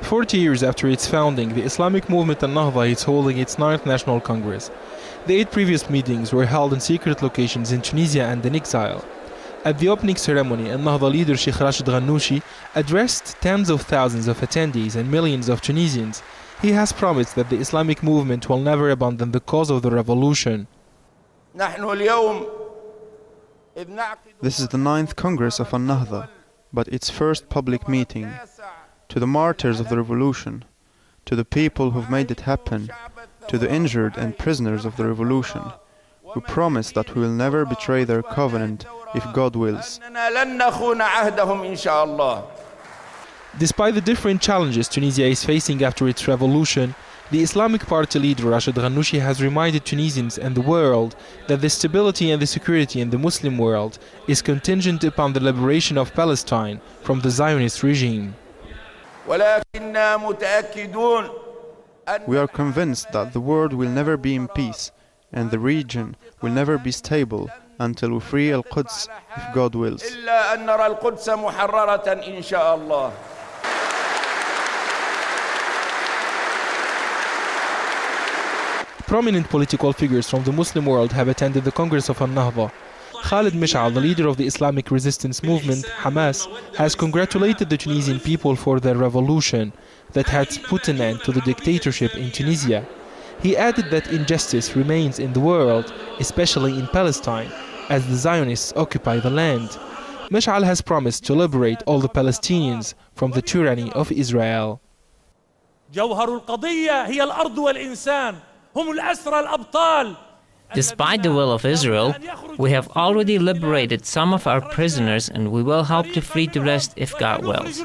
40 years after its founding, the Islamic Movement Ennahda is holding its 9th National Congress. The 8 previous meetings were held in secret locations in Tunisia and in exile. At the opening ceremony, Ennahda leader Sheikh Rached Ganouchi addressed tens of thousands of attendees and millions of Tunisians. He has promised that the Islamic movement will never abandon the cause of the revolution. This is the 9th Congress of Ennahda, but its first public meeting. To the martyrs of the revolution, to the people who've made it happen, to the injured and prisoners of the revolution, we promise that we will never betray their covenant if God wills. Despite the different challenges Tunisia is facing after its revolution, the Islamic Party leader Rached Ganouchi has reminded Tunisians and the world that the stability and the security in the Muslim world is contingent upon the liberation of Palestine from the Zionist regime. We are convinced that the world will never be in peace and the region will never be stable until we free Al-Quds if God wills. Prominent political figures from the Muslim world have attended the Congress of Ennahda. Khalid Mish'al, the leader of the Islamic resistance movement, Hamas, has congratulated the Tunisian people for their revolution that has put an end to the dictatorship in Tunisia. He added that injustice remains in the world, especially in Palestine, as the Zionists occupy the land. Mish'al has promised to liberate all the Palestinians from the tyranny of Israel. Despite the will of Israel, we have already liberated some of our prisoners and we will help to free the rest if God wills.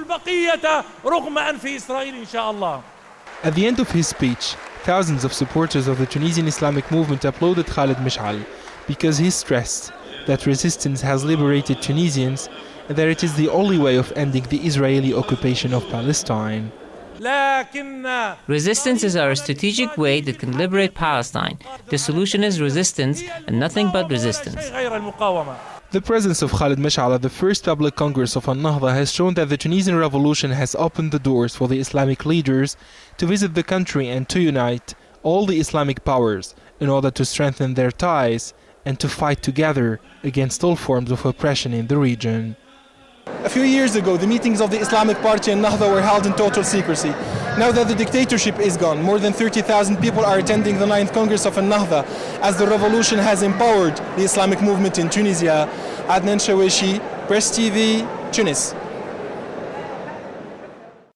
At the end of his speech, thousands of supporters of the Tunisian Islamic movement applauded Khalid Mish'al because he stressed that resistance has liberated Tunisians and that it is the only way of ending the Israeli occupation of Palestine. Resistance is our strategic way that can liberate Palestine. The solution is resistance and nothing but resistance. The presence of Khalid Mish'al at the first public Congress of Ennahda has shown that the Tunisian revolution has opened the doors for the Islamic leaders to visit the country and to unite all the Islamic powers in order to strengthen their ties and to fight together against all forms of oppression in the region. A few years ago, the meetings of the Islamic Party Ennahda were held in total secrecy. Now that the dictatorship is gone, more than 30,000 people are attending the 9th Congress of Ennahda as the revolution has empowered the Islamic movement in Tunisia. Adnen Chaouachi, Press TV, Tunis.